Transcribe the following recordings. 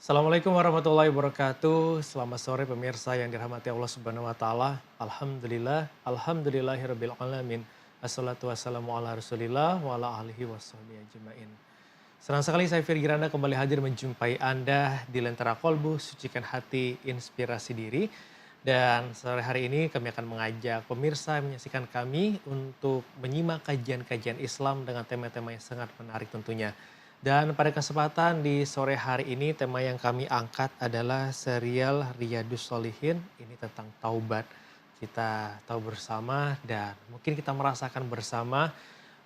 Assalamualaikum warahmatullahi wabarakatuh. Selamat sore pemirsa yang dirahmati Allah Subhanahu wa taala. Alhamdulillahirabbil alamin. Assalatu wassalamu ala Rasulillah wa ala alihi washabbihi ajmain. Senang sekali saya Firgiranda kembali hadir menjumpai Anda di Lentera Kolbu, sucikan hati, inspirasi diri. Dan sore hari ini kami akan mengajak pemirsa menyaksikan kami untuk menyimak kajian-kajian Islam dengan tema-tema yang sangat menarik tentunya. Dan pada kesempatan di sore hari ini tema yang kami angkat adalah serial Riyadhus Shalihin. Ini tentang taubat. Kita tahu bersama dan mungkin kita merasakan bersama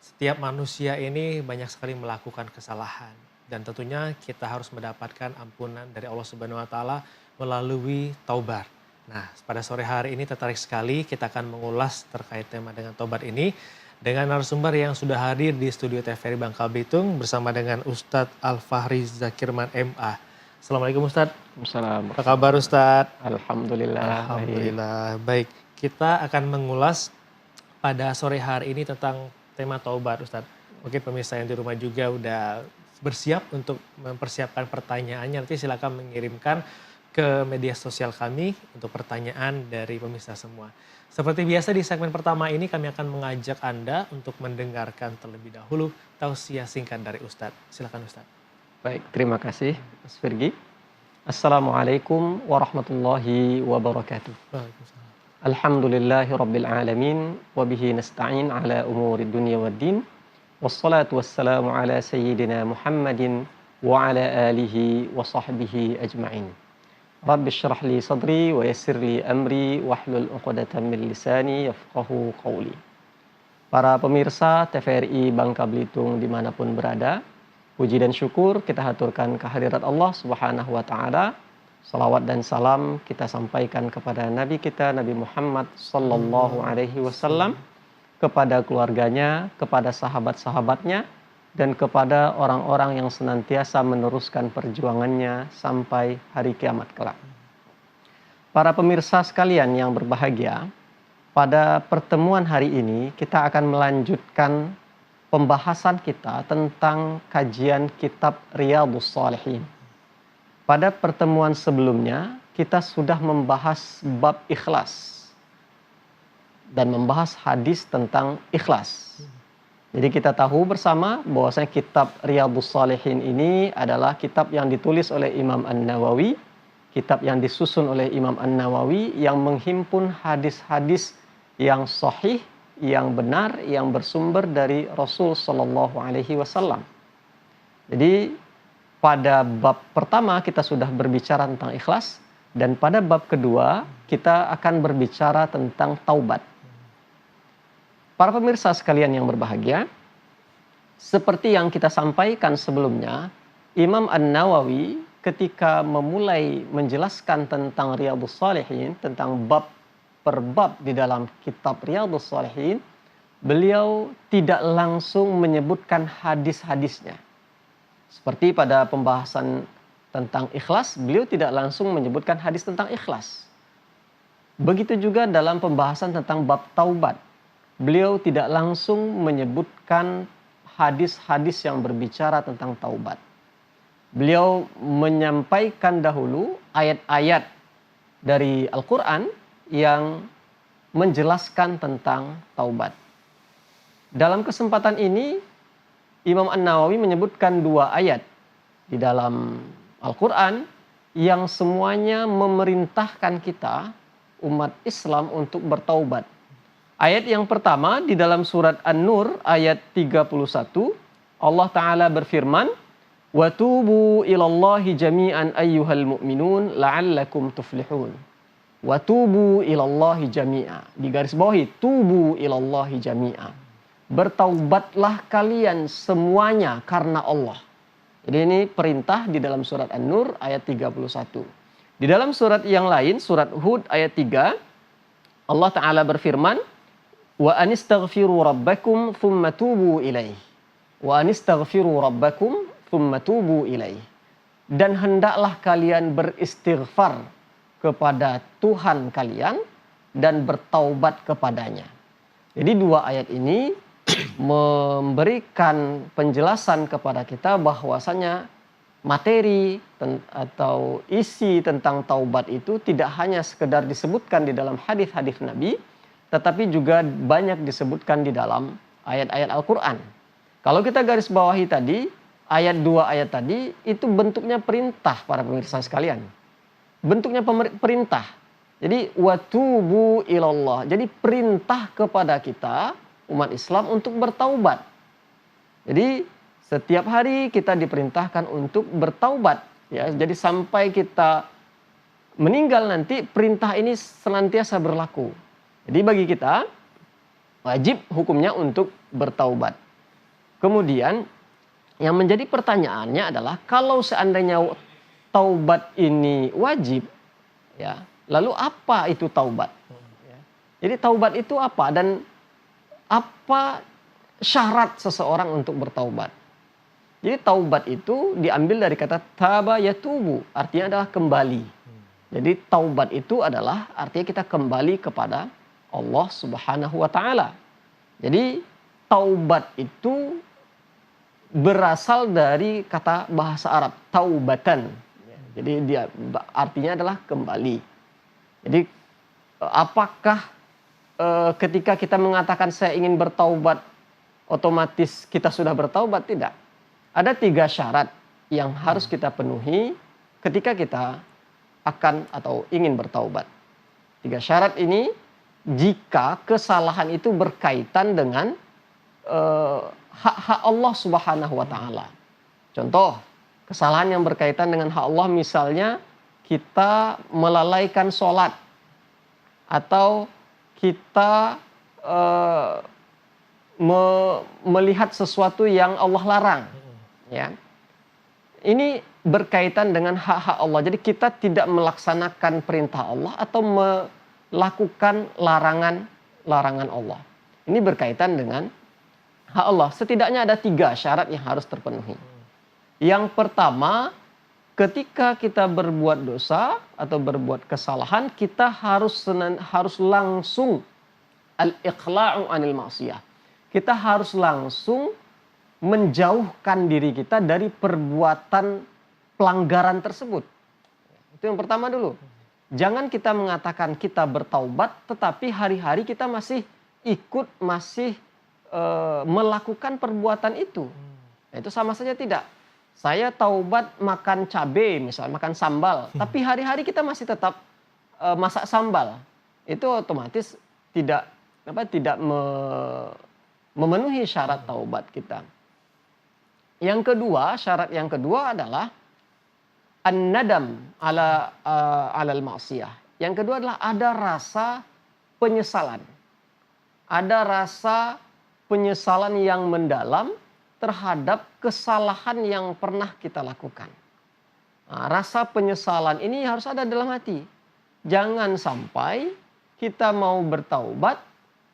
setiap manusia ini banyak sekali melakukan kesalahan. Dan tentunya kita harus mendapatkan ampunan dari Allah Subhanahu wa taala melalui taubat. Nah, pada sore hari ini tertarik sekali kita akan mengulas terkait tema dengan taubat ini dengan narasumber yang sudah hadir di studio TVRI Bangka Belitung bersama dengan Ustadz Al-Fahri Zakirman MA. Assalamualaikum Ustadz. Waalaikumsalam. Apa kabar Ustadz? Alhamdulillah. Alhamdulillah. Baik, kita akan mengulas pada sore hari ini tentang tema taubat Ustadz. Mungkin pemirsa yang di rumah juga udah bersiap untuk mempersiapkan pertanyaannya. Nanti silakan mengirimkan ke media sosial kami untuk pertanyaan dari pemirsa semua. Seperti biasa di segmen pertama ini kami akan mengajak Anda untuk mendengarkan terlebih dahulu tausiah singkat dari Ustadz. Silakan Ustadz. Baik, terima kasih Mas Firgi. Assalamualaikum warahmatullahi wabarakatuh. Waalaikumsalam. Alhamdulillahi rabbil alamin wa bihi nasta'in ala umuri dunya waddin. Wassalatu wassalamu ala sayyidina Muhammadin wa ala alihi wa sahbihi ajma'in. Rabbi syrah li sadri wa yassir li amri wahlul 'uqdatam min lisani yafqahu qawli. Para pemirsa TVRI Bangka Belitung dimanapun berada, puji dan syukur kita haturkan kehadirat Allah Subhanahu wa taala. Salawat dan salam kita sampaikan kepada Nabi kita Nabi Muhammad sallallahu alaihi wasallam, kepada keluarganya, kepada sahabat-sahabatnya, dan kepada orang-orang yang senantiasa meneruskan perjuangannya sampai hari kiamat kelak. Para pemirsa sekalian yang berbahagia, pada pertemuan hari ini kita akan melanjutkan pembahasan kita tentang kajian kitab Riyadhus Shalihin. Pada pertemuan sebelumnya kita sudah membahas bab ikhlas dan membahas hadis tentang ikhlas. Jadi kita tahu bersama bahwasanya kitab Riyadhus Shalihin ini adalah kitab yang ditulis oleh Imam An-Nawawi, kitab yang disusun oleh Imam An-Nawawi yang menghimpun hadis-hadis yang sahih, yang benar, yang bersumber dari Rasul sallallahu alaihi wasallam. Jadi pada bab pertama kita sudah berbicara tentang ikhlas dan pada bab kedua kita akan berbicara tentang taubat. Para pemirsa sekalian yang berbahagia, seperti yang kita sampaikan sebelumnya, Imam An-Nawawi ketika memulai menjelaskan tentang Riyadhus Shalihin, tentang bab per bab di dalam kitab Riyadhus Shalihin, beliau tidak langsung menyebutkan hadis-hadisnya. Seperti pada pembahasan tentang ikhlas, beliau tidak langsung menyebutkan hadis tentang ikhlas. Begitu juga dalam pembahasan tentang bab taubat. Beliau tidak langsung menyebutkan hadis-hadis yang berbicara tentang taubat. Beliau menyampaikan dahulu ayat-ayat dari Al-Quran yang menjelaskan tentang taubat. Dalam kesempatan ini, Imam An-Nawawi menyebutkan dua ayat di dalam Al-Quran yang semuanya memerintahkan kita, umat Islam, untuk bertaubat. Ayat yang pertama di dalam surat An-Nur ayat 31, Allah Ta'ala berfirman, "Wa tubu ilallahi jami'an ayyuhal mu'minun la'allakum tuflihun." Wa tubu ilallahi jami'a. Di garis bawahi, tubu ilallahi jami'a. Bertaubatlah kalian semuanya karena Allah. Jadi ini perintah di dalam surat An-Nur ayat 31. Di dalam surat yang lain, surat Hud ayat 3, Allah Ta'ala berfirman, wa anistaghfiru rabbakum thumma tubu ilaih. Wa anistaghfiru rabbakum thumma tubu ilaih. Dan hendaklah kalian beristighfar kepada Tuhan kalian dan bertaubat kepadanya. Jadi dua ayat ini memberikan penjelasan kepada kita bahwasanya materi atau isi tentang taubat itu tidak hanya sekedar disebutkan di dalam hadis-hadis Nabi, tetapi juga banyak disebutkan di dalam ayat-ayat Al-Quran. Kalau kita garis bawahi tadi, ayat 2 ayat tadi itu bentuknya perintah para pemirsa sekalian. Bentuknya perintah. Jadi watubu ilallah. Jadi perintah kepada kita umat Islam untuk bertaubat. Jadi setiap hari kita diperintahkan untuk bertaubat, ya. Jadi sampai kita meninggal nanti perintah ini senantiasa berlaku. Jadi bagi kita wajib hukumnya untuk bertaubat. Kemudian yang menjadi pertanyaannya adalah kalau seandainya taubat ini wajib, ya, lalu apa itu taubat? Ya. Jadi taubat itu apa dan apa syarat seseorang untuk bertaubat? Jadi taubat itu diambil dari kata taba yatubu, artinya adalah kembali. Jadi taubat itu adalah artinya kita kembali kepada Allah Subhanahu wa taala. Jadi taubat itu berasal dari kata bahasa Arab taubatan. Jadi dia artinya adalah kembali. Jadi apakah ketika kita mengatakan saya ingin bertaubat otomatis kita sudah bertaubat? Tidak. Ada 3 syarat yang harus kita penuhi ketika kita akan atau ingin bertaubat. 3 syarat ini jika kesalahan itu berkaitan dengan hak-hak Allah Subhanahu wa taala. Contoh, kesalahan yang berkaitan dengan hak Allah misalnya kita melalaikan sholat atau kita melihat sesuatu yang Allah larang. Ya, ini berkaitan dengan hak-hak Allah. Jadi kita tidak melaksanakan perintah Allah atau melakukan larangan Allah. Ini berkaitan dengan hak Allah. Setidaknya ada 3 syarat yang harus terpenuhi. Yang pertama, ketika kita berbuat dosa atau berbuat kesalahan, kita harus langsung al-iqla'u anil ma'siyah. Kita harus langsung menjauhkan diri kita dari perbuatan pelanggaran tersebut. Itu yang pertama dulu. Jangan kita mengatakan kita bertaubat, tetapi hari-hari kita masih melakukan perbuatan itu. Nah, itu sama saja tidak. Saya taubat makan cabai, misalnya makan sambal, tapi hari-hari kita masih tetap masak sambal. Itu otomatis tidak memenuhi syarat taubat kita. Syarat yang kedua adalah an-nadam alal ma'siyah. Yang kedua adalah ada rasa penyesalan. Ada rasa penyesalan yang mendalam terhadap kesalahan yang pernah kita lakukan. Nah, rasa penyesalan ini harus ada dalam hati. Jangan sampai kita mau bertaubat,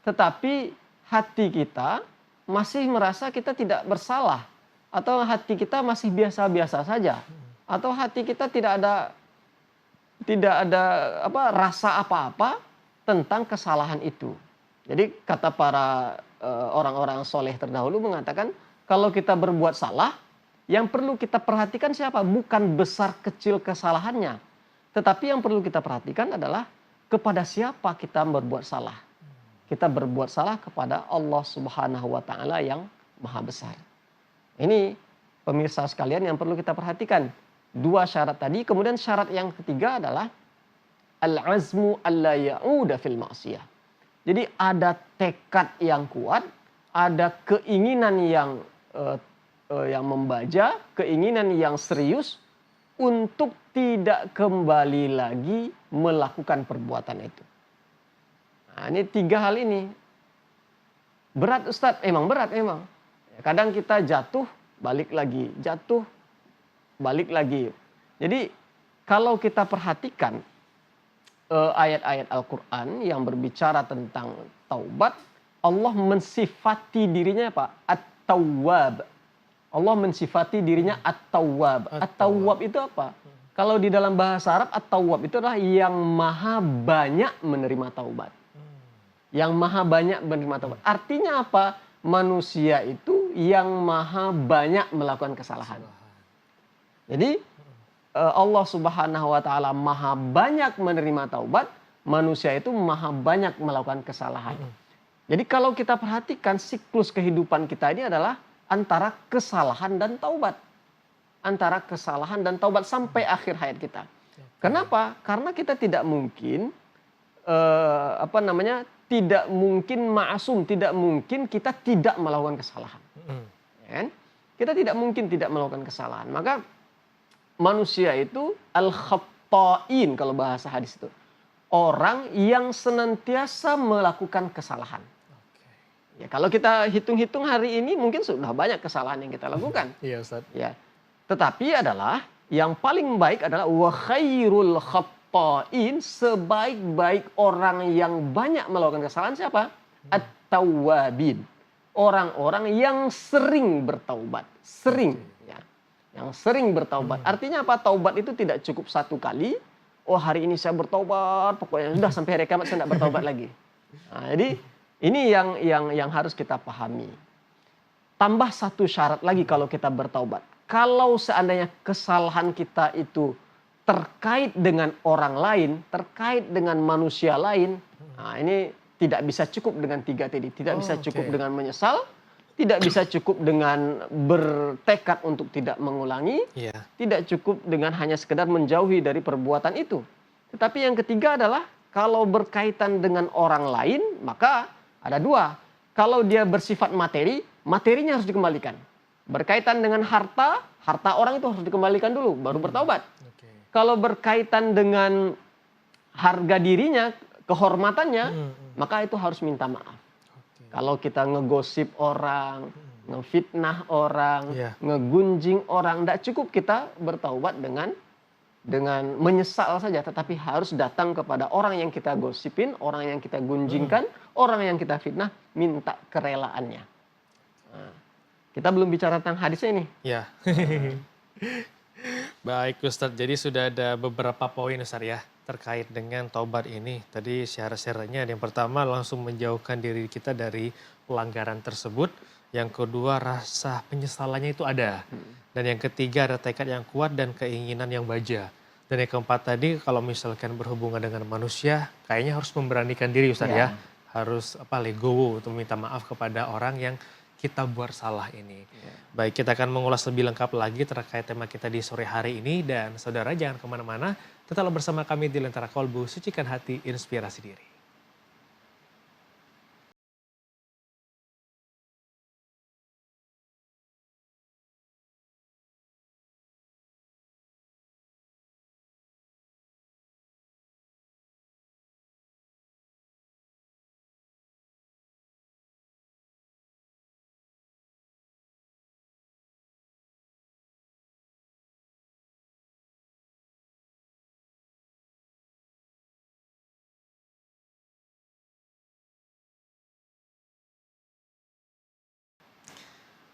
tetapi hati kita masih merasa kita tidak bersalah. Atau hati kita masih biasa-biasa saja. Atau hati kita tidak ada rasa apa-apa tentang kesalahan itu. Jadi kata para orang-orang soleh terdahulu mengatakan, kalau kita berbuat salah, yang perlu kita perhatikan siapa? Bukan besar kecil kesalahannya. Tetapi yang perlu kita perhatikan adalah kepada siapa kita berbuat salah. Kita berbuat salah kepada Allah Subhanahu wa taala yang maha besar. Ini pemirsa sekalian yang perlu kita perhatikan. 2 syarat tadi, kemudian syarat yang ketiga adalah al-azmu alla ya'uda fil ma'siyah. Jadi ada tekad yang kuat, ada keinginan yang membaja, keinginan yang serius untuk tidak kembali lagi melakukan perbuatan itu. Nah, ini 3 hal ini. Berat Ustadz, emang berat memang. Kadang kita jatuh, balik lagi, jatuh, balik lagi. Jadi kalau kita perhatikan ayat-ayat Al-Quran yang berbicara tentang taubat, Allah mensifati dirinya apa? At-Tawwab. Allah mensifati dirinya At-Tawwab. At-Tawwab itu apa? Kalau di dalam bahasa Arab, At-Tawwab itu adalah yang maha banyak menerima taubat. Yang maha banyak menerima taubat. Artinya apa? Manusia itu yang maha banyak melakukan kesalahan. Jadi Allah Subhanahu wa taala maha banyak menerima taubat, manusia itu maha banyak melakukan kesalahan. Jadi kalau kita perhatikan siklus kehidupan kita ini adalah antara kesalahan dan taubat. Antara kesalahan dan taubat sampai akhir hayat kita. Kenapa? Karena kita tidak mungkin tidak mungkin ma'asum, tidak mungkin kita tidak melakukan kesalahan. Ya kan? Kita tidak mungkin tidak melakukan kesalahan. Maka manusia itu al-khatta'in kalau bahasa hadis itu. Orang yang senantiasa melakukan kesalahan. Ya, kalau kita hitung-hitung hari ini mungkin sudah banyak kesalahan yang kita lakukan. Iya, Ustaz. Ya. Tetapi adalah yang paling baik adalah wa khairul khatta'in, sebaik-baik orang yang banyak melakukan kesalahan siapa? At-tawwabin. Orang-orang yang sering bertaubat, sering ya. Yang sering bertaubat. Artinya apa? Taubat itu tidak cukup satu kali. Oh, hari ini saya bertaubat, pokoknya sudah sampai hari kiamat saya tidak bertaubat lagi. Nah, jadi ini yang harus kita pahami. Tambah satu syarat lagi kalau kita bertaubat. Kalau seandainya kesalahan kita itu terkait dengan orang lain, terkait dengan manusia lain, nah ini tidak bisa cukup dengan 3 tadi. Tidak bisa cukup dengan menyesal, tidak bisa cukup dengan bertekad untuk tidak mengulangi, tidak cukup dengan hanya sekedar menjauhi dari perbuatan itu. Tetapi yang ketiga adalah kalau berkaitan dengan orang lain, maka ada 2. Kalau dia bersifat materi, materinya harus dikembalikan. Berkaitan dengan harta, harta orang itu harus dikembalikan dulu, baru bertaubat. Kalau berkaitan dengan harga dirinya, kehormatannya, maka itu harus minta maaf. Kalau kita ngegosip orang, ngefitnah orang, ngegunjing orang, tidak cukup kita bertaubat dengan menyesal saja, tetapi harus datang kepada orang yang kita gosipin, orang yang kita gunjingkan, orang yang kita fitnah, minta kerelaannya. Nah, kita belum bicara tentang hadisnya ini. Ya. Baik Ustadz, jadi sudah ada beberapa poin Ustadz ya terkait dengan taubat ini. Tadi syarat-syaratnya yang pertama langsung menjauhkan diri kita dari pelanggaran tersebut. Yang kedua rasa penyesalannya itu ada. Dan yang ketiga ada tekad yang kuat dan keinginan yang baja. Dan yang keempat tadi kalau misalkan berhubungan dengan manusia kayaknya harus memberanikan diri Ustadz ya. Harus legowo untuk minta maaf kepada orang yang kita buat salah ini. Baik, kita akan mengulas lebih lengkap lagi terkait tema kita di sore hari ini. Dan saudara jangan kemana-mana, tetaplah bersama kami di Lentera Kolbu, sucikan hati, inspirasi diri.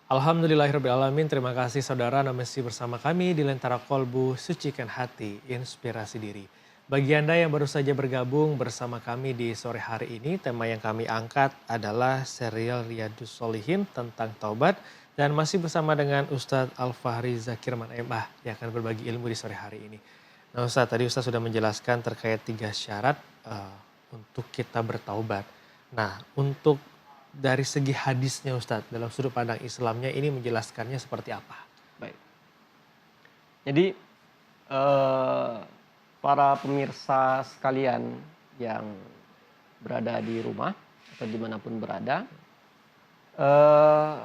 Alhamdulillahirrahmanirrahim. Terima kasih saudara masih bersama kami di Lentera Kolbu, sucikan hati, inspirasi diri. Bagi Anda yang baru saja bergabung bersama kami di sore hari ini, tema yang kami angkat adalah serial Riyadhus Shalihin tentang taubat. Dan masih bersama dengan Ustadz Al-Fahri Zakir MA yang akan berbagi ilmu di sore hari ini. Nah Ustadz, tadi Ustadz sudah menjelaskan terkait 3 syarat untuk kita bertaubat. Nah untuk dari segi hadisnya Ustadz, dalam sudut pandang Islamnya ini menjelaskannya seperti apa? Baik. Jadi para pemirsa sekalian yang berada di rumah atau dimanapun berada,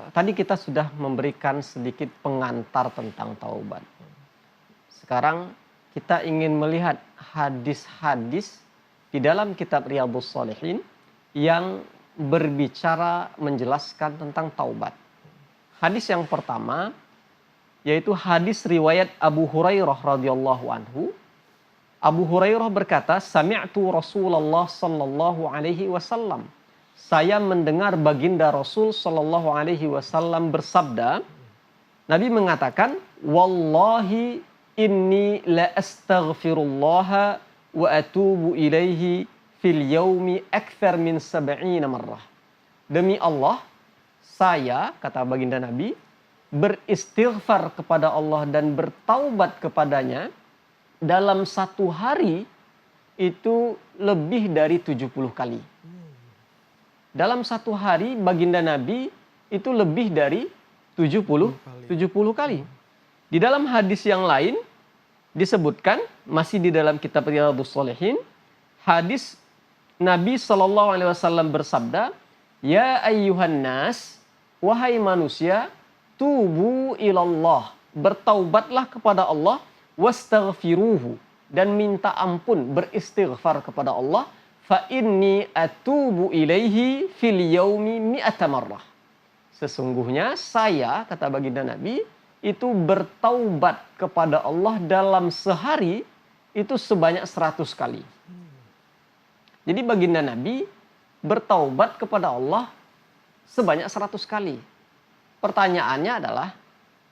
tadi kita sudah memberikan sedikit pengantar tentang taubat. Sekarang kita ingin melihat hadis-hadis di dalam kitab Riyadhus Shalihin yang berbicara menjelaskan tentang taubat. Hadis yang pertama yaitu hadis riwayat Abu Hurairah radhiyallahu anhu. Abu Hurairah berkata, "Sami'tu Rasulullah sallallahu alaihi wasallam." Saya mendengar baginda Rasul sallallahu alaihi wasallam bersabda, Nabi mengatakan, "Wallahi inni la astaghfirullah wa atubu ilaihi fil yaumi akthar min 70 marrah." Demi Allah, saya, kata baginda Nabi, beristighfar kepada Allah dan bertaubat kepadanya dalam satu hari itu lebih dari 70 kali. Dalam satu hari baginda Nabi itu lebih dari 70 kali. Di dalam hadis yang lain disebutkan, masih di dalam kitab Riyadhus Shalihin, hadis Nabi SAW bersabda, "Ya ayyuhan nas, wahai manusia, tubu ilallah, bertaubatlah kepada Allah, wastaghfiruhu, dan minta ampun, beristighfar kepada Allah, fa inni atubu ilaihi fil yaumi mi'ata marrah." Sesungguhnya saya, kata baginda Nabi, itu bertaubat kepada Allah dalam sehari itu sebanyak 100 kali. Jadi baginda Nabi bertaubat kepada Allah sebanyak 100 kali. Pertanyaannya adalah,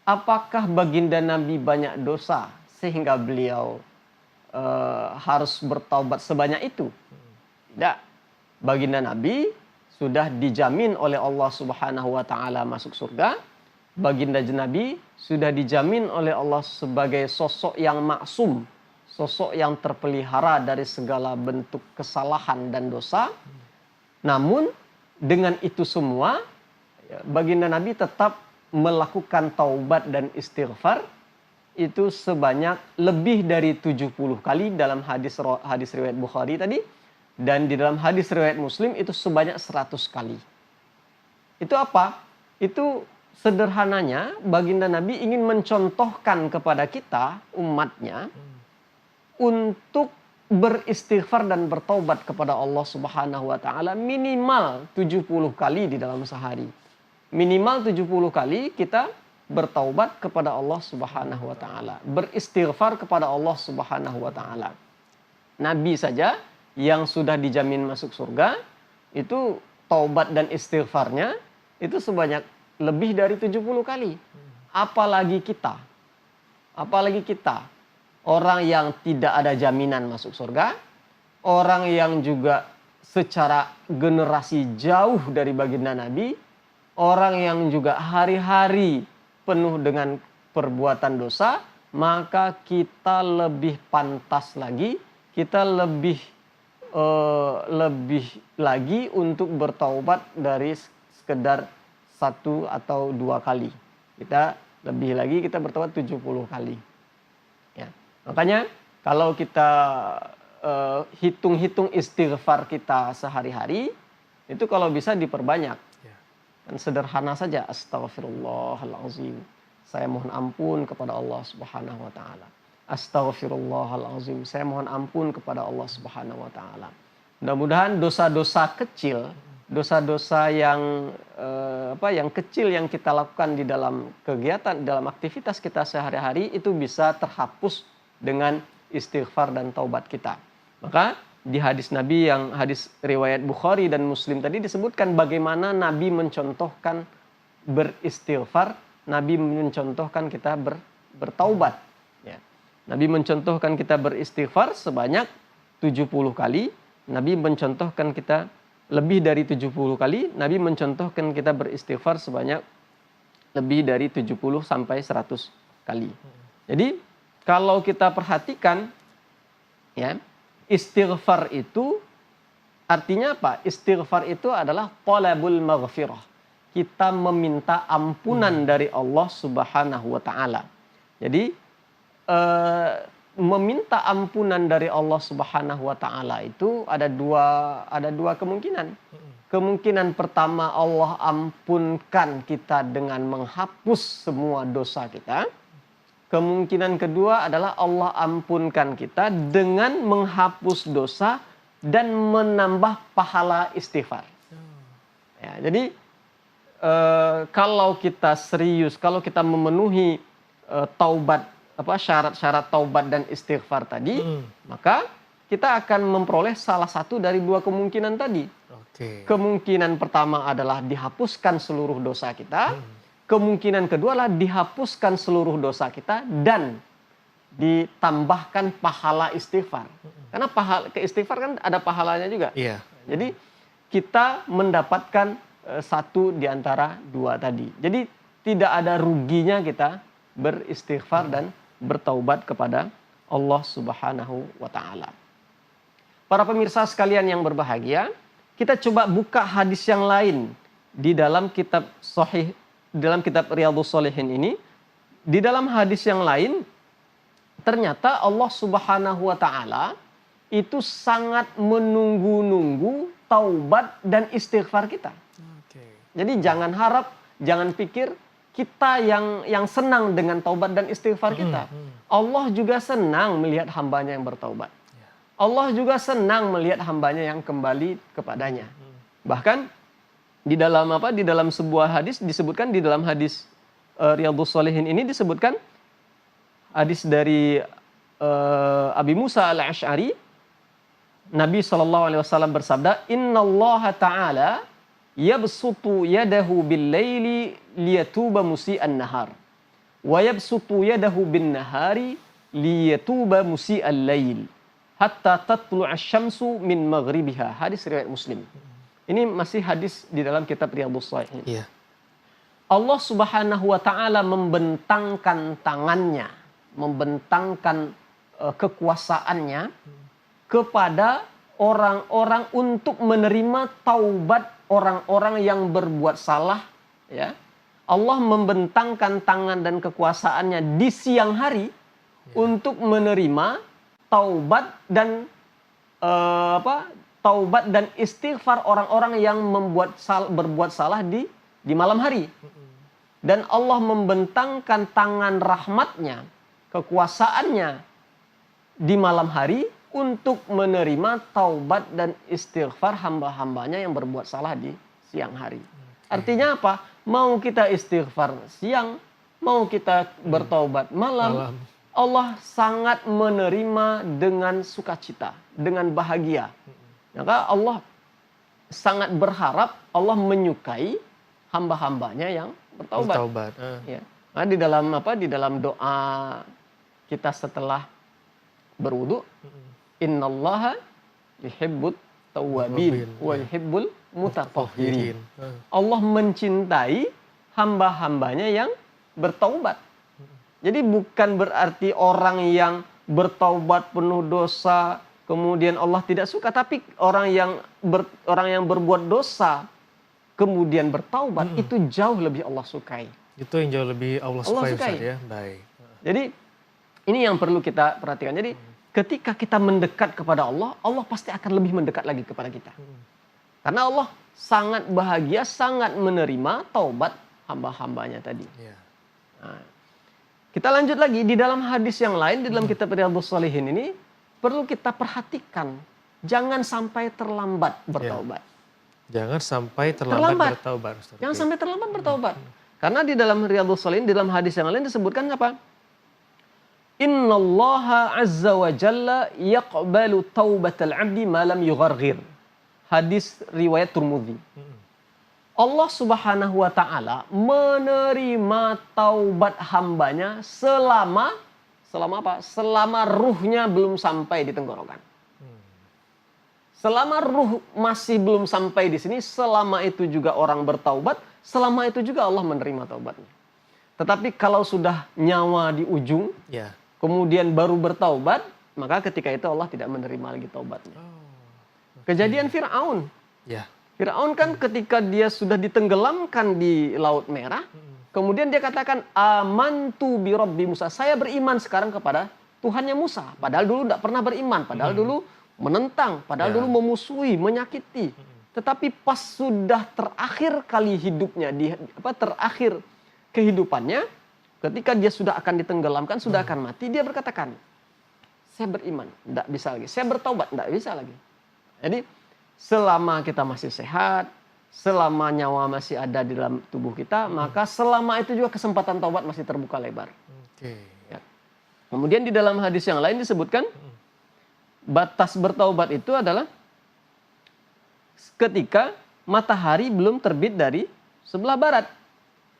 apakah baginda Nabi banyak dosa sehingga beliau harus bertaubat sebanyak itu? Tidak. Baginda Nabi sudah dijamin oleh Allah Subhanahu wa taala masuk surga. Baginda Nabi sudah dijamin oleh Allah sebagai sosok yang maksum, sosok yang terpelihara dari segala bentuk kesalahan dan dosa. Namun dengan itu semua, baginda Nabi tetap melakukan taubat dan istighfar itu sebanyak lebih dari 70 kali dalam hadis riwayat Bukhari tadi, dan di dalam hadis riwayat Muslim itu sebanyak 100 kali. Itu apa? Itu sederhananya baginda Nabi ingin mencontohkan kepada kita umatnya untuk beristighfar dan bertaubat kepada Allah Subhanahu wa taala minimal 70 kali di dalam sehari. Minimal 70 kali kita bertaubat kepada Allah Subhanahu wa taala, beristighfar kepada Allah Subhanahu wa taala. Nabi saja yang sudah dijamin masuk surga itu taubat dan istighfarnya itu sebanyak lebih dari 70 kali. Apalagi kita. Apalagi kita. Orang yang tidak ada jaminan masuk surga, orang yang juga secara generasi jauh dari baginda Nabi, orang yang juga hari-hari penuh dengan perbuatan dosa, maka kita lebih pantas lagi, kita lebih lagi untuk bertaubat dari sekedar 1 atau 2 kali. Kita lebih lagi, kita bertaubat 70 kali. Ya. Makanya kalau kita hitung-hitung istighfar kita sehari-hari, itu kalau bisa diperbanyak. Dan sederhana saja, astaghfirullahalazim. Saya mohon ampun kepada Allah Subhanahu wa taala. Astaghfirullahalazim. Saya mohon ampun kepada Allah Subhanahu wa taala. Mudah-mudahan dosa-dosa kecil, dosa-dosa yang yang kecil yang kita lakukan di dalam kegiatan, dalam aktivitas kita sehari-hari itu bisa terhapus dengan istighfar dan taubat kita. Maka di hadis Nabi yang hadis riwayat Bukhari dan Muslim tadi disebutkan bagaimana Nabi mencontohkan beristighfar, Nabi mencontohkan kita bertaubat. Ya. Nabi mencontohkan kita beristighfar sebanyak 70 kali, Nabi mencontohkan kita lebih dari 70 kali, Nabi mencontohkan kita beristighfar sebanyak lebih dari 70 sampai 100 kali. Jadi kalau kita perhatikan, ya, istighfar itu artinya apa? Istighfar itu adalah talabul maghfirah. Kita meminta ampunan dari Allah Subhanahu wa taala. Jadi meminta ampunan dari Allah Subhanahu wa taala itu ada dua kemungkinan. Kemungkinan pertama, Allah ampunkan kita dengan menghapus semua dosa kita. Kemungkinan kedua adalah Allah ampunkan kita dengan menghapus dosa dan menambah pahala istighfar. Ya, jadi kalau kita serius, kalau kita memenuhi taubat, syarat-syarat taubat dan istighfar tadi, maka kita akan memperoleh salah satu dari dua kemungkinan tadi. Kemungkinan pertama adalah dihapuskan seluruh dosa kita. Kemungkinan kedua adalah dihapuskan seluruh dosa kita dan ditambahkan pahala istighfar. Karena istighfar kan ada pahalanya juga. Iya. Jadi kita mendapatkan satu di antara dua tadi. Jadi tidak ada ruginya kita beristighfar dan bertaubat kepada Allah Subhanahu wa taala. Para pemirsa sekalian yang berbahagia, kita coba buka hadis yang lain di dalam kitab Sahih, dalam kitab Riyadhus Shalihin ini. Di dalam hadis yang lain, ternyata Allah Subhanahu wa taala itu sangat menunggu-nunggu taubat dan istighfar kita. Jadi jangan harap, jangan pikir kita yang senang dengan taubat dan istighfar kita. Allah juga senang melihat hambanya yang bertaubat. Allah juga senang melihat hambanya yang kembali kepadanya. Bahkan di dalam sebuah hadis disebutkan, di dalam hadis Riyadhus Shalihin ini disebutkan hadis dari Abi Musa al-Asy'ari, Nabi SAW bersabda, Innallaha ta'ala yabsutu yadahu bil-laili liyatuba musi'an nahar wa yabsutu yadahu bin-nahari liyatuba musi'al lail hatta tatlu'a syamsu min maghribiha. Hadis riwayat Muslim. Ini masih hadis di dalam kitab Riyadhus Shalihin. Iya. Allah Subhanahu wa taala membentangkan tangannya, membentangkan kekuasaannya kepada orang-orang untuk menerima taubat orang-orang yang berbuat salah, ya. Allah membentangkan tangan dan kekuasaannya di siang hari untuk menerima taubat dan taubat dan istighfar orang-orang yang berbuat salah di malam hari. Dan Allah membentangkan tangan rahmatnya, kekuasaannya di malam hari untuk menerima taubat dan istighfar hamba-hambanya yang berbuat salah di siang hari. Artinya apa? Mau kita istighfar siang, mau kita bertaubat malam, Allah sangat menerima dengan sukacita, dengan bahagia. Maka Allah sangat berharap, Allah menyukai hamba-hambanya yang bertaubat. Ya. Nah, di dalam doa kita setelah berwudu, innallaha yuhibbut tawwabin wa yuhibbul mutatahhirin. Allah mencintai hamba-hambanya yang bertaubat. Jadi bukan berarti orang yang bertaubat penuh dosa kemudian Allah tidak suka, tapi orang yang berbuat dosa kemudian bertaubat itu jauh lebih Allah sukai. Itu yang jauh lebih Allah sukai. Ustaz, ya. Baik. Jadi ini yang perlu kita perhatikan. Jadi ketika kita mendekat kepada Allah, Allah pasti akan lebih mendekat lagi kepada kita. Karena Allah sangat bahagia, sangat menerima taubat hamba-hambanya tadi. Ya. Nah, kita lanjut lagi di dalam hadis yang lain, di dalam kitab Riyadhus Shalihin ini perlu kita perhatikan, jangan sampai terlambat bertaubat. Jangan sampai terlambat bertaubat. Ustaz. Jangan sampai terlambat bertaubat. Karena di dalam Riyadhus Shalihin, di dalam hadis yang lain disebutkan apa? Innallaha azza wa jalla yaqbalu taubatal abdi ma lam yugharghir. Hadis riwayat Tirmidzi. Allah Subhanahu wa taala menerima taubat hambanya selama apa? Selama ruhnya belum sampai di tenggorokan. Selama ruh masih belum sampai di sini, selama itu juga orang bertaubat, selama itu juga Allah menerima taubatnya. Tetapi kalau sudah nyawa di ujung, kemudian baru bertaubat, maka ketika itu Allah tidak menerima lagi taubatnya. Kejadian Fir'aun. Fir'aun kan ketika dia sudah ditenggelamkan di Laut Merah, kemudian dia katakan, amantu bi Rabbi Musa. Saya beriman sekarang kepada Tuhannya Musa. Padahal dulu tidak pernah beriman. Padahal dulu menentang. Padahal dulu memusuhi, menyakiti. Tetapi pas sudah terakhir kali hidupnya, terakhir kehidupannya, ketika dia sudah akan ditenggelamkan, sudah akan mati, dia berkatakan, saya beriman, tidak bisa lagi. Saya bertaubat, tidak bisa lagi. Jadi selama kita masih sehat, selama nyawa masih ada di dalam tubuh kita, maka selama itu juga kesempatan taubat masih terbuka lebar. Ya. Kemudian di dalam hadis yang lain disebutkan, batas bertaubat itu adalah ketika matahari belum terbit dari sebelah barat.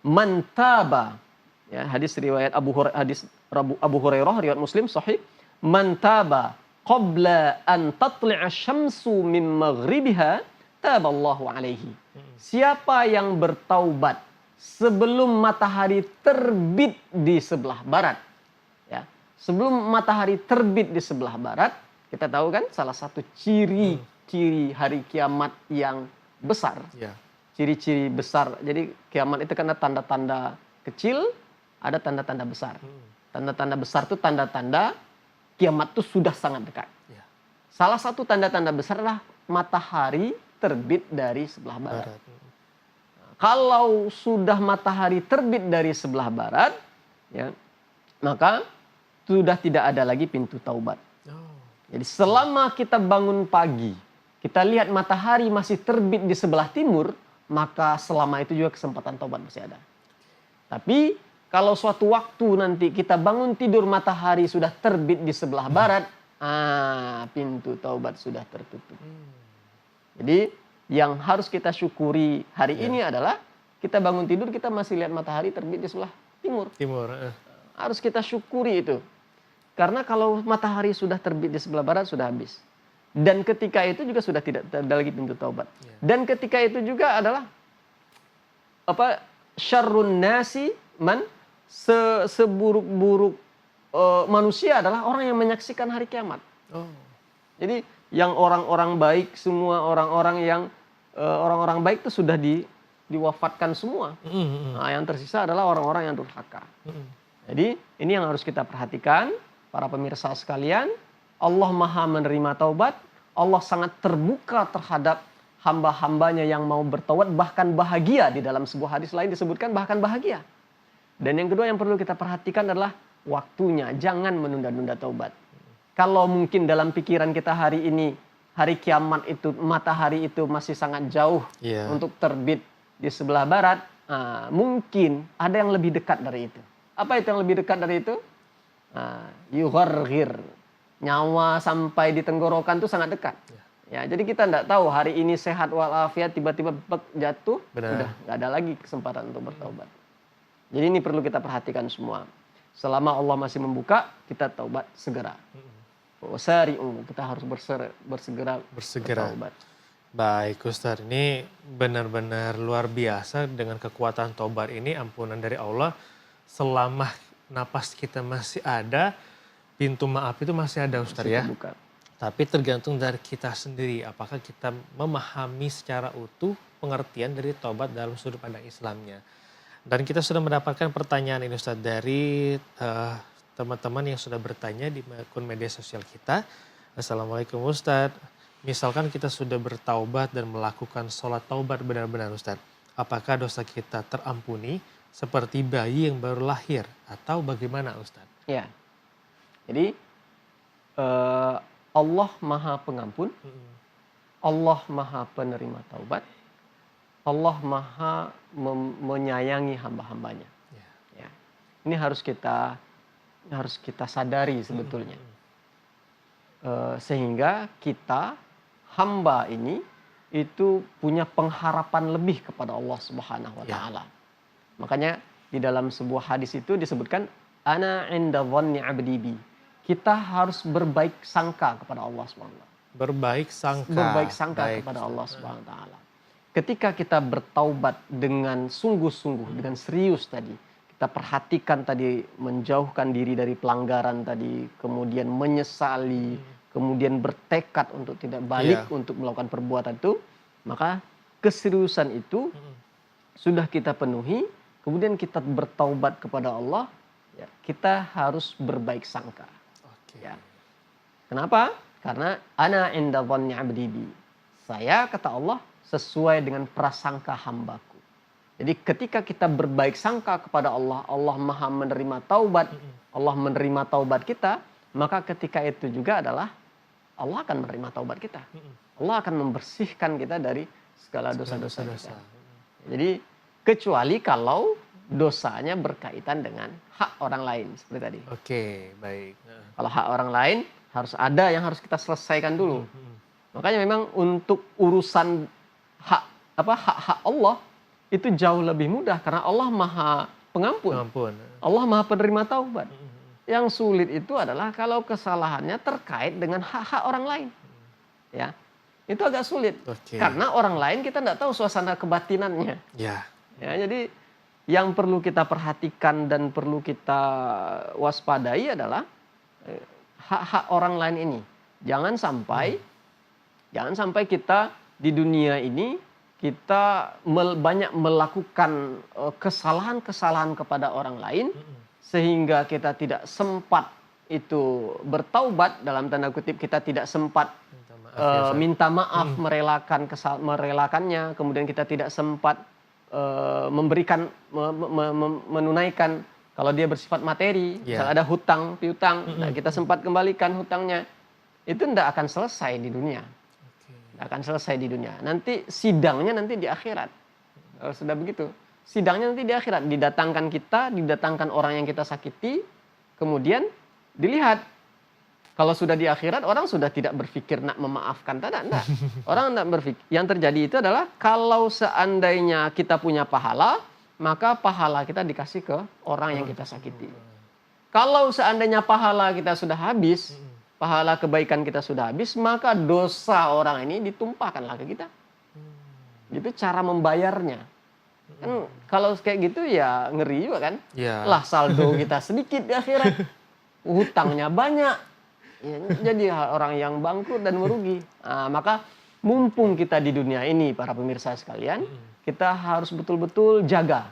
Mantaba, ya, hadis riwayat Abu Hurairah, riwayat Muslim sahih. Mantaba qabla an tatli'a syamsu min maghribiha taballahu alaihi. Siapa yang bertaubat sebelum matahari terbit di sebelah barat. Ya, sebelum matahari terbit di sebelah barat, kita tahu kan salah satu ciri-ciri hari kiamat yang besar. Ya. Ciri-ciri besar. Jadi kiamat itu kan ada tanda-tanda kecil, ada tanda-tanda besar. Tanda-tanda besar itu tanda-tanda kiamat itu sudah sangat dekat. Ya. Salah satu tanda-tanda besar adalah matahari terbit dari sebelah barat. Kalau sudah matahari terbit dari sebelah barat, ya, maka sudah tidak ada lagi pintu taubat. Jadi selama kita bangun pagi, kita lihat matahari masih terbit di sebelah timur, maka selama itu juga kesempatan taubat masih ada. Tapi kalau suatu waktu nanti kita bangun tidur matahari sudah terbit di sebelah barat, pintu taubat sudah tertutup. Jadi yang harus kita syukuri hari ini adalah kita bangun tidur kita masih lihat matahari terbit di sebelah timur. Harus kita syukuri itu. Karena kalau matahari sudah terbit di sebelah barat sudah habis. Dan ketika itu juga sudah tidak ada lagi pintu taubat. Dan ketika itu juga adalah syarrun nasi man, seburuk-buruk manusia adalah orang yang menyaksikan hari kiamat. Jadi yang orang-orang baik semua, orang-orang baik itu sudah diwafatkan semua. Nah, yang tersisa adalah orang-orang yang durhaka. Jadi ini yang harus kita perhatikan para pemirsa sekalian. Allah Maha menerima taubat. Allah sangat terbuka terhadap hamba-hambanya yang mau bertaubat, bahkan bahagia. Di dalam sebuah hadis lain disebutkan bahkan bahagia. Dan yang kedua yang perlu kita perhatikan adalah waktunya. Jangan menunda-nunda taubat. Kalau mungkin dalam pikiran kita hari ini, hari kiamat itu, matahari itu masih sangat jauh untuk terbit di sebelah barat, mungkin ada yang lebih dekat dari itu. Apa itu yang lebih dekat dari itu? Yugharghir. Nyawa sampai di tenggorokan itu sangat dekat. Ya, jadi kita tidak tahu hari ini sehat walafiat tiba-tiba jatuh, sudah nggak ada lagi kesempatan untuk bertaubat. Jadi ini perlu kita perhatikan semua. Selama Allah masih membuka, kita taubat segera. Wasari'u, kita harus bersegera bertaubat. Baik Ustaz, ini benar-benar luar biasa dengan kekuatan taubat ini, ampunan dari Allah. Selama napas kita masih ada, pintu maaf itu masih ada Ustaz ya. Buka. Tapi tergantung dari kita sendiri, apakah kita memahami secara utuh pengertian dari taubat dalam sudut pandang Islamnya. Dan kita sudah mendapatkan pertanyaan ini Ustaz dari teman-teman yang sudah bertanya di akun media sosial kita. Assalamualaikum Ustaz. Misalkan kita sudah bertaubat dan melakukan sholat taubat benar-benar Ustaz. Apakah dosa kita terampuni seperti bayi yang baru lahir atau bagaimana Ustaz? Ya. Jadi Allah Maha Pengampun. Allah Maha Penerima Taubat. Allah Maha menyayangi hamba-hambanya. Ya. Ini harus kita sadari sebetulnya. Sehingga kita hamba ini itu punya pengharapan lebih kepada Allah Subhanahu wa taala. Makanya di dalam sebuah hadis itu disebutkan ana 'inda dhanni 'abdi bi. Kita harus berbaik sangka kepada Allah Subhanahu wa taala. Berbaik sangka kepada Allah Subhanahu wa taala. Ketika kita bertaubat dengan sungguh-sungguh, dengan serius tadi, kita perhatikan tadi menjauhkan diri dari pelanggaran tadi, kemudian menyesali, kemudian bertekad untuk tidak balik untuk melakukan perbuatan itu, maka keseriusan itu sudah kita penuhi, kemudian kita bertaubat kepada Allah, ya, kita harus berbaik sangka. Ya. Kenapa? Karena ana 'inda dhanni 'abdi bi. Saya kata Allah sesuai dengan prasangka hambaku. Jadi ketika kita berbaik sangka kepada Allah, Allah Maha menerima taubat, Allah menerima taubat kita, maka ketika itu juga adalah Allah akan menerima taubat kita. Allah akan membersihkan kita dari segala dosa-dosa kita. Jadi kecuali kalau dosanya berkaitan dengan hak orang lain seperti tadi. Oke, baik. Kalau hak orang lain harus ada yang harus kita selesaikan dulu. Makanya memang untuk urusan hak Allah itu jauh lebih mudah karena Allah Maha Pengampun. Allah Maha Penerima Taubat. Yang sulit itu adalah kalau kesalahannya terkait dengan hak-hak orang lain. Ya. Itu agak sulit. Karena orang lain kita tidak tahu suasana kebatinannya. Ya, jadi yang perlu kita perhatikan dan perlu kita waspadai adalah hak-hak orang lain ini. Jangan sampai kita di dunia ini kita banyak melakukan kesalahan-kesalahan kepada orang lain sehingga kita tidak sempat itu bertaubat, dalam tanda kutip kita tidak sempat minta maaf, merelakannya, kemudian kita tidak sempat memberikan menunaikan kalau dia bersifat materi, misal ada hutang piutang, nah kita sempat kembalikan hutangnya, itu tidak akan selesai di dunia. Tidak akan selesai di dunia. Nanti sidangnya nanti di akhirat. Kalau sudah begitu, sidangnya nanti di akhirat, didatangkan orang yang kita sakiti, kemudian dilihat. Kalau sudah di akhirat, orang sudah tidak berpikir nak memaafkan, tidak. Orang tidak berpikir. Yang terjadi itu adalah kalau seandainya kita punya pahala, maka pahala kita dikasih ke orang yang kita sakiti. Kalau seandainya pahala kita sudah habis, pahala kebaikan kita sudah habis, maka dosa orang ini ditumpahkanlah ke kita. Itu cara membayarnya. Kan kalau kayak gitu ya ngeri juga kan. Lah saldo kita sedikit di akhirat, hutangnya banyak. Ya, jadi orang yang bangkrut dan merugi. Nah, maka mumpung kita di dunia ini, para pemirsa sekalian, kita harus betul-betul jaga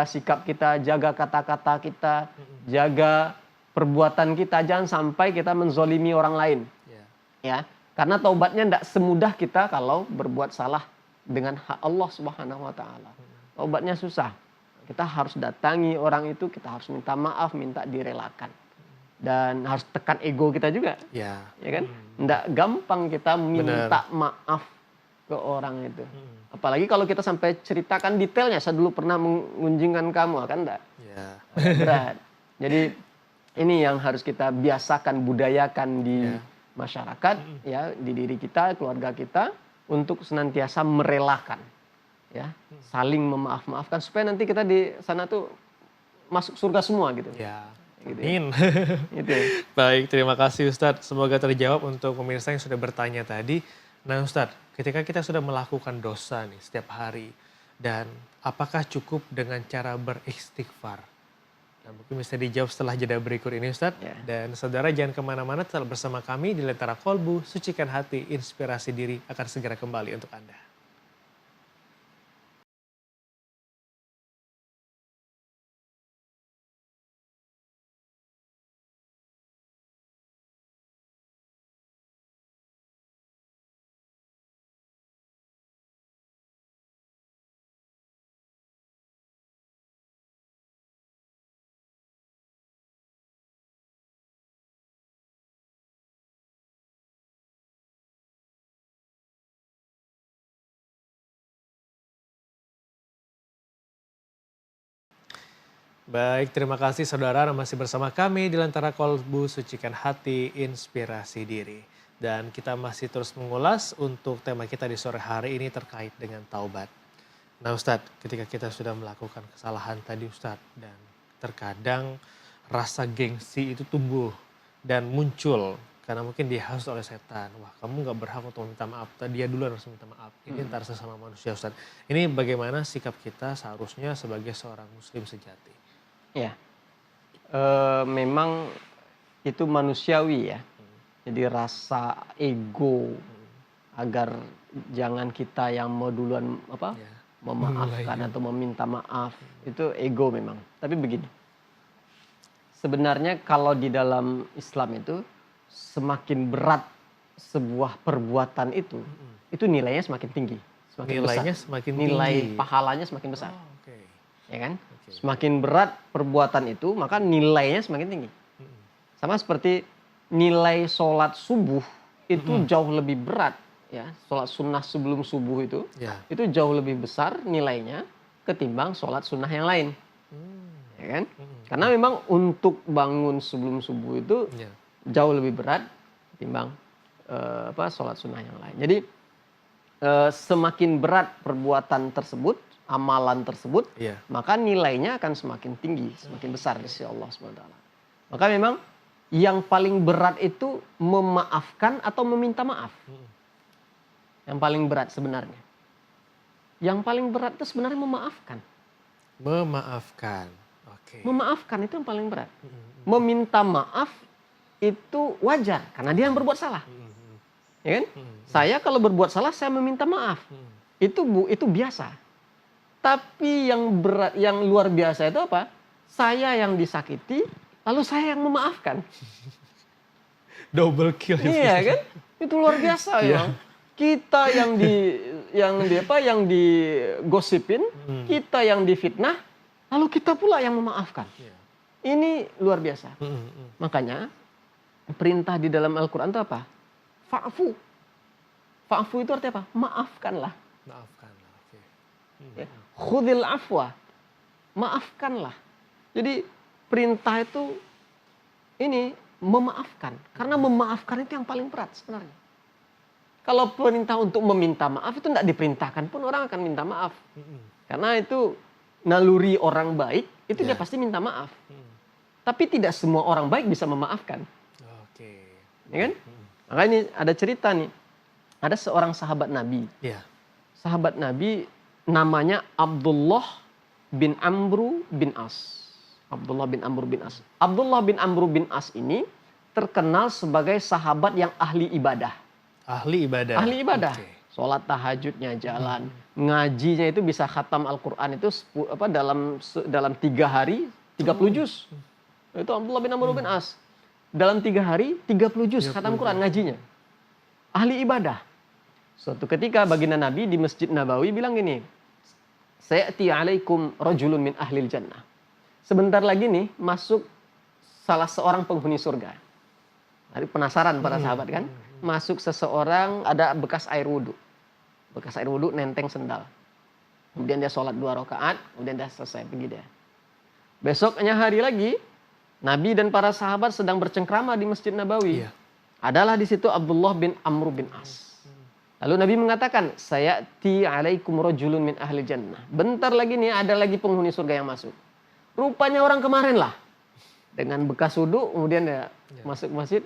sikap kita, jaga kata-kata kita, jaga perbuatan kita, jangan sampai kita menzolimi orang lain. Ya, karena taubatnya tidak semudah kita kalau berbuat salah dengan hak Allah Subhanahu Wa Taala. Taubatnya susah. Kita harus datangi orang itu, kita harus minta maaf, minta direlakan. Dan harus tekan ego kita juga, ya kan? Nggak gampang kita minta maaf ke orang itu. Apalagi kalau kita sampai ceritakan detailnya, saya dulu pernah mengunjungkan kamu, kan enggak? Berat. Jadi ini yang harus kita biasakan, budayakan di masyarakat, ya, di diri kita, keluarga kita, untuk senantiasa merelakan, ya, saling memaaf-maafkan supaya nanti kita di sana tuh masuk surga semua gitu. Amin. Baik, terima kasih Ustadz. Semoga terjawab untuk pemirsa yang sudah bertanya tadi. Nah Ustadz, ketika kita sudah melakukan dosa nih setiap hari, dan apakah cukup dengan cara beristighfar? Nah, mungkin bisa dijawab setelah jeda berikut ini Ustadz. Dan saudara jangan kemana-mana, tetap bersama kami di Lentera Kolbu, Sucikan Hati, Inspirasi Diri akan segera kembali untuk Anda. Baik, terima kasih saudara masih bersama kami di Lentera Kolbu, Sucikan Hati, Inspirasi Diri. Dan kita masih terus mengulas untuk tema kita di sore hari ini terkait dengan taubat. Nah Ustadz, ketika kita sudah melakukan kesalahan tadi Ustadz, dan terkadang rasa gengsi itu tumbuh dan muncul karena mungkin dihasut oleh setan. Wah, kamu gak berhak untuk minta maaf, dia dulu harus minta maaf. Ini antar sesama manusia Ustadz. Ini bagaimana sikap kita seharusnya sebagai seorang muslim sejati? Ya, memang itu manusiawi ya. Jadi rasa ego agar jangan kita yang mau duluan memaafkan atau meminta maaf, itu ego memang. Tapi begini, sebenarnya kalau di dalam Islam itu semakin berat sebuah perbuatan itu nilainya semakin tinggi, semakin nilainya besar. Semakin nilai tinggi. Pahalanya semakin besar. Ya kan? Semakin berat perbuatan itu, maka nilainya semakin tinggi. Sama seperti nilai sholat subuh itu jauh lebih berat, ya. Sholat sunnah sebelum subuh itu jauh lebih besar nilainya ketimbang sholat sunnah yang lain, ya kan? Karena memang untuk bangun sebelum subuh itu jauh lebih berat ketimbang sholat sunnah yang lain. Jadi semakin berat perbuatan tersebut, amalan tersebut, maka nilainya akan semakin tinggi, semakin besar di sisi Allah SWT. Maka memang yang paling berat itu memaafkan atau meminta maaf. Yang paling berat sebenarnya. Yang paling berat itu sebenarnya memaafkan. Memaafkan. Oke. Memaafkan itu yang paling berat. Mm-mm. Meminta maaf itu wajar karena dia yang berbuat salah, Mm-mm. ya kan? Mm-mm. Saya kalau berbuat salah saya meminta maaf. Mm-mm. Itu biasa. Tapi yang berat, yang luar biasa itu apa? Saya yang disakiti, lalu saya yang memaafkan. Double kill ya. Iya kan? Itu luar biasa Iya. ya. Kita yang digosipin, Mm. kita yang difitnah, lalu kita pula yang memaafkan. Iya. Ini luar biasa. Mm-mm. Makanya perintah di dalam Al-Quran itu apa? Fa'fu. Fa'fu itu artinya apa? Maafkanlah. Maafkanlah. Oke. Ya. Khudil afwa. Maafkanlah. Jadi perintah itu ini memaafkan. Karena memaafkan itu yang paling berat sebenarnya. Kalau perintah untuk meminta maaf itu tidak diperintahkan pun orang akan minta maaf. Mm-mm. Karena itu naluri orang baik, itu dia Ya. pasti minta maaf. Mm. Tapi tidak semua orang baik bisa memaafkan. Oke. Ya kan? Mm. Maka ini ada cerita nih. Ada seorang sahabat Nabi. Iya. Sahabat Nabi namanya Abdullah bin Amru bin As. Abdullah bin Amru bin As. Abdullah bin Amru bin As ini terkenal sebagai sahabat yang ahli ibadah. Ahli ibadah. Ahli ibadah. Oke. Sholat tahajudnya jalan. Ngajinya itu bisa khatam Al-Quran itu dalam 3 hari 30 juz. Itu Abdullah bin Amr bin As. Dalam 3 hari 30 juz 30 khatam Quran ngajinya. Ahli ibadah. Suatu ketika baginda Nabi di Masjid Nabawi bilang gini. Sayati alaikum rajulun min ahlil jannah. Sebentar lagi nih masuk salah seorang penghuni surga. Tadi penasaran para sahabat kan? Masuk seseorang ada bekas air wudhu. Bekas air wudhu nenteng sendal. Kemudian dia sholat 2 rakaat, kemudian dia selesai, pergi dia. Besoknya hari lagi, Nabi dan para sahabat sedang bercengkrama di Masjid Nabawi. Iya. Adalah di situ Abdullah bin Amr bin As. Lalu Nabi mengatakan, sayati alaikum rajulun min ahli jannah. Bentar lagi nih ada lagi penghuni surga yang masuk. Rupanya orang kemarin lah. Dengan bekas wudhu, kemudian dia masuk ke masjid.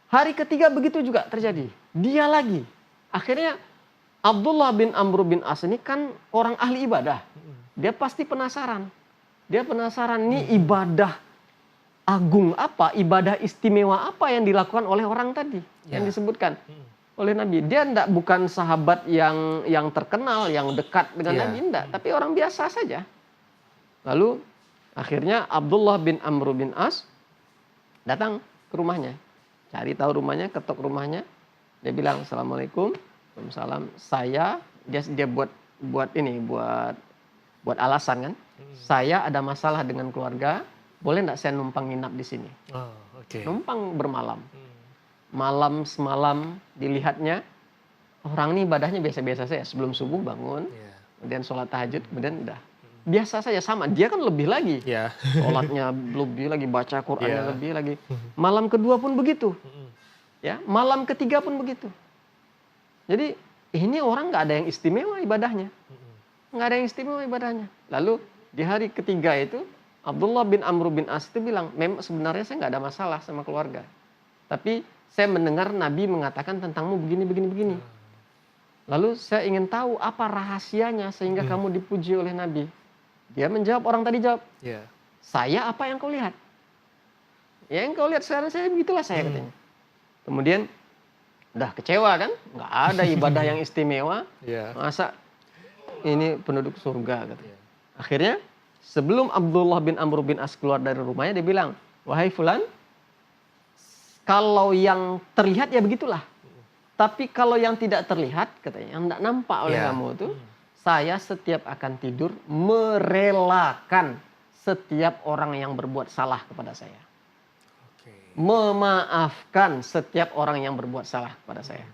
Hari ketiga begitu juga terjadi. Dia lagi. Akhirnya Abdullah bin Amr bin As ini kan orang ahli ibadah. Dia pasti penasaran. Dia penasaran nih ibadah agung apa, ibadah istimewa apa yang dilakukan oleh orang tadi. Yang disebutkan oleh Nabi. Dia bukan sahabat yang terkenal, yang dekat dengan Nabi. Enggak, tapi orang biasa saja. Lalu akhirnya Abdullah bin Amr bin As datang ke rumahnya. Cari tahu rumahnya, ketok rumahnya. Dia bilang, Assalamualaikum. Waalaikumsalam. Dia buat alasan kan. Saya ada masalah dengan keluarga. Boleh enggak saya numpang nginap di sini? Oh, oke. Numpang bermalam. Malam semalam dilihatnya orang ini ibadahnya biasa-biasa saja. Sebelum subuh bangun, Iya. kemudian sholat tahajud, kemudian udah. Biasa saja sama. Dia kan lebih lagi. Iya. Sholatnya lebih lagi, baca Qur'annya Iya. lebih lagi. Malam kedua pun begitu. Ya, malam ketiga pun begitu. Jadi ini orang nggak ada yang istimewa ibadahnya. Nggak ada yang istimewa ibadahnya. Lalu di hari ketiga itu Abdullah bin Amr bin As itu bilang, memang sebenarnya saya nggak ada masalah sama keluarga. Tapi saya mendengar Nabi mengatakan tentangmu begini. Lalu saya ingin tahu apa rahasianya sehingga kamu dipuji oleh Nabi. Dia menjawab, orang tadi jawab, Iya. saya apa yang kau lihat? Ya yang kau lihat sekarang saya begitulah saya katanya. Kemudian udah kecewa kan? Nggak ada ibadah yang istimewa. Iya. Masa ini penduduk surga katanya. Iya. Akhirnya sebelum Abdullah bin Amr bin As keluar dari rumahnya dia bilang, wahai fulan, kalau yang terlihat ya begitulah. Tapi kalau yang tidak terlihat katanya, yang tidak nampak oleh Iya. kamu itu, saya setiap akan tidur merelakan setiap orang yang berbuat salah kepada saya. Oke. Memaafkan setiap orang yang berbuat salah kepada saya.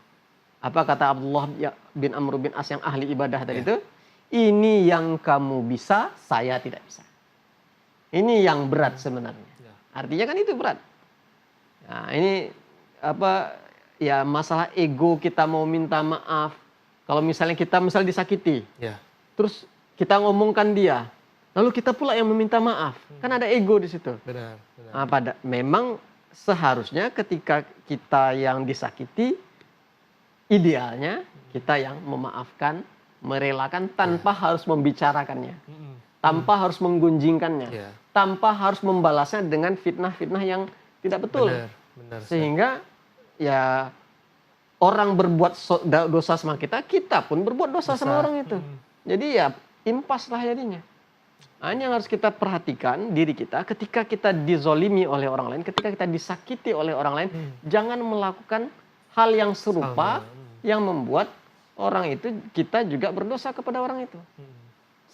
Apa kata Abdullah bin Amr bin As yang ahli ibadah tadi itu? Ini yang kamu bisa, saya tidak bisa. Ini yang berat sebenarnya. Artinya kan itu berat. Nah, ini masalah ego kita mau minta maaf. Kalau misalnya kita disakiti, Iya. terus kita ngomongkan dia, lalu kita pula yang meminta maaf, kan ada ego di situ. Benar. Memang seharusnya ketika kita yang disakiti, idealnya kita yang memaafkan, merelakan tanpa harus membicarakannya. tanpa harus menggunjingkannya, Iya. tanpa harus membalasnya dengan fitnah-fitnah yang tidak betul. Benar, Ustaz. Sehingga ya orang berbuat dosa sama kita, kita pun berbuat dosa sama orang itu. Jadi ya impas lah jadinya. Nah, ini yang harus kita perhatikan diri kita ketika kita dizolimi oleh orang lain, ketika kita disakiti oleh orang lain, jangan melakukan hal yang serupa yang membuat orang itu kita juga berdosa kepada orang itu.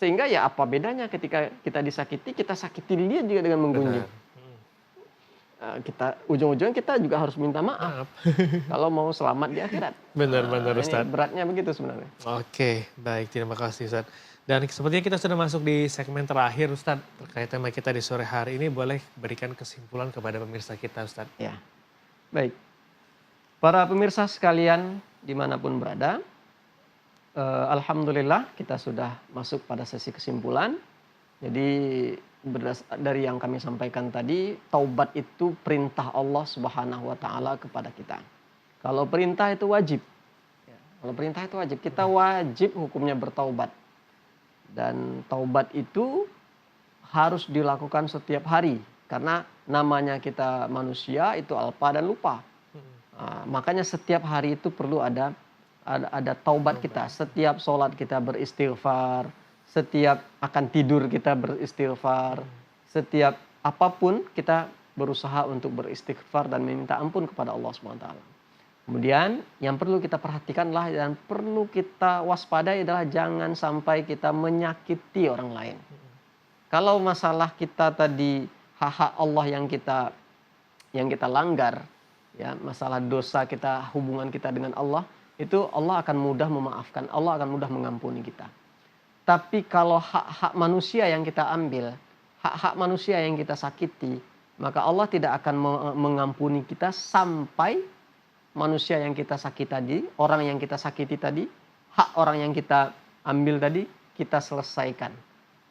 Sehingga ya apa bedanya ketika kita disakiti, kita sakiti dia juga dengan menggunjing. Kita ujung-ujungnya kita juga harus minta maaf kalau mau selamat di akhirat. Benar, Ini Ustaz. beratnya begitu sebenarnya. Oke, baik. Terima kasih, Ustaz. Dan sepertinya kita sudah masuk di segmen terakhir, Ustaz. Terkait tema kita di sore hari ini, boleh berikan kesimpulan kepada pemirsa kita, Ustaz. Ya, baik. Para pemirsa sekalian dimanapun berada, alhamdulillah kita sudah masuk pada sesi kesimpulan. Jadi dari yang kami sampaikan tadi, taubat itu perintah Allah Subhanahu wa taala kepada kita. Kalau perintah itu wajib. Kalau perintah itu wajib, kita wajib hukumnya bertaubat. Dan taubat itu harus dilakukan setiap hari karena namanya kita manusia itu alpa dan lupa. Makanya setiap hari itu perlu ada taubat kita. Setiap sholat kita beristighfar, setiap akan tidur kita beristighfar, setiap apapun kita berusaha untuk beristighfar dan meminta ampun kepada Allah SWT. Kemudian yang perlu kita perhatikanlah dan perlu kita waspadai adalah jangan sampai kita menyakiti orang lain. Kalau masalah kita tadi hak-hak Allah yang kita langgar, ya, masalah dosa kita, hubungan kita dengan Allah, itu Allah akan mudah memaafkan, Allah akan mudah mengampuni kita. Tapi kalau hak-hak manusia yang kita ambil, hak-hak manusia yang kita sakiti, maka Allah tidak akan mengampuni kita sampai manusia yang kita sakiti tadi, orang yang kita sakiti tadi, hak orang yang kita ambil tadi, kita selesaikan.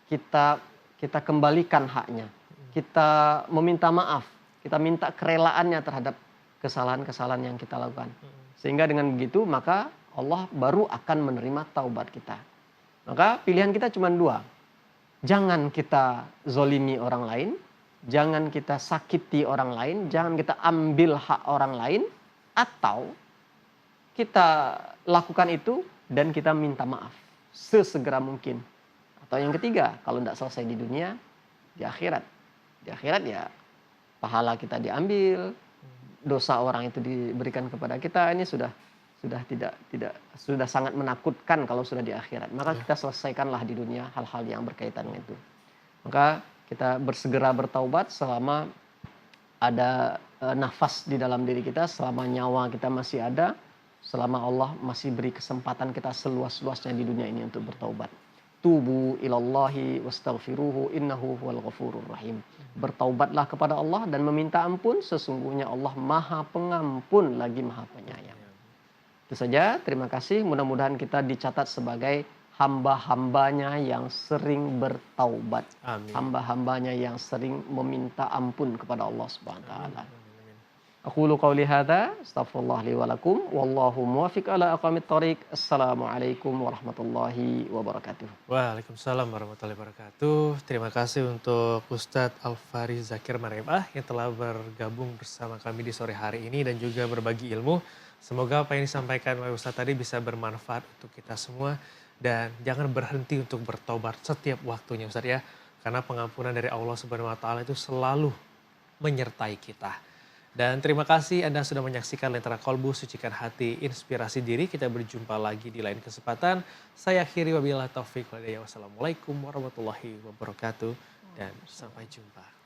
Kita kembalikan haknya. Kita meminta maaf, kita minta kerelaannya terhadap kesalahan-kesalahan yang kita lakukan. Sehingga dengan begitu maka Allah baru akan menerima taubat kita. Maka pilihan kita cuma dua. Jangan kita zolimi orang lain, jangan kita sakiti orang lain, jangan kita ambil hak orang lain, atau kita lakukan itu dan kita minta maaf sesegera mungkin. Atau yang ketiga, kalau tidak selesai di dunia, di akhirat. Di akhirat ya pahala kita diambil, dosa orang itu diberikan kepada kita, ini sudah sangat menakutkan kalau sudah di akhirat. Maka kita selesaikanlah di dunia hal-hal yang berkaitan dengan itu. Maka kita bersegera bertaubat selama ada nafas di dalam diri kita, selama nyawa kita masih ada, selama Allah masih beri kesempatan kita seluas-luasnya di dunia ini untuk bertaubat. Tubu ilallahi wastaghfiruhu innahu huwal ghafurur rahim. Bertaubatlah kepada Allah dan meminta ampun, sesungguhnya Allah Maha Pengampun lagi Maha Penyayang. Itu saja, terima kasih. Mudah-mudahan kita dicatat sebagai hamba-hambanya yang sering bertaubat. Amin. Hamba-hambanya yang sering meminta ampun kepada Allah Subhanahu wa taala. Aqulu qawli hadza, astaghfirullah li wa lakum, wallahu muwaffiq ala aqwamit thoriq. Assalamualaikum warahmatullahi wabarakatuh. Waalaikumsalam warahmatullahi wabarakatuh. Terima kasih untuk Ustadz Al-Faris Zakir Maremah yang telah bergabung bersama kami di sore hari ini dan juga berbagi ilmu. Semoga apa yang disampaikan oleh Ustadz tadi bisa bermanfaat untuk kita semua. Dan jangan berhenti untuk bertobat setiap waktunya Ustadz ya. Karena pengampunan dari Allah Subhanahu wa taala itu selalu menyertai kita. Dan terima kasih Anda sudah menyaksikan Lentera Kolbu, Sucikan Hati, Inspirasi Diri. Kita berjumpa lagi di lain kesempatan. Saya akhiri wabillahi taufiq walhidayah. Wassalamualaikum warahmatullahi wabarakatuh. Dan sampai jumpa.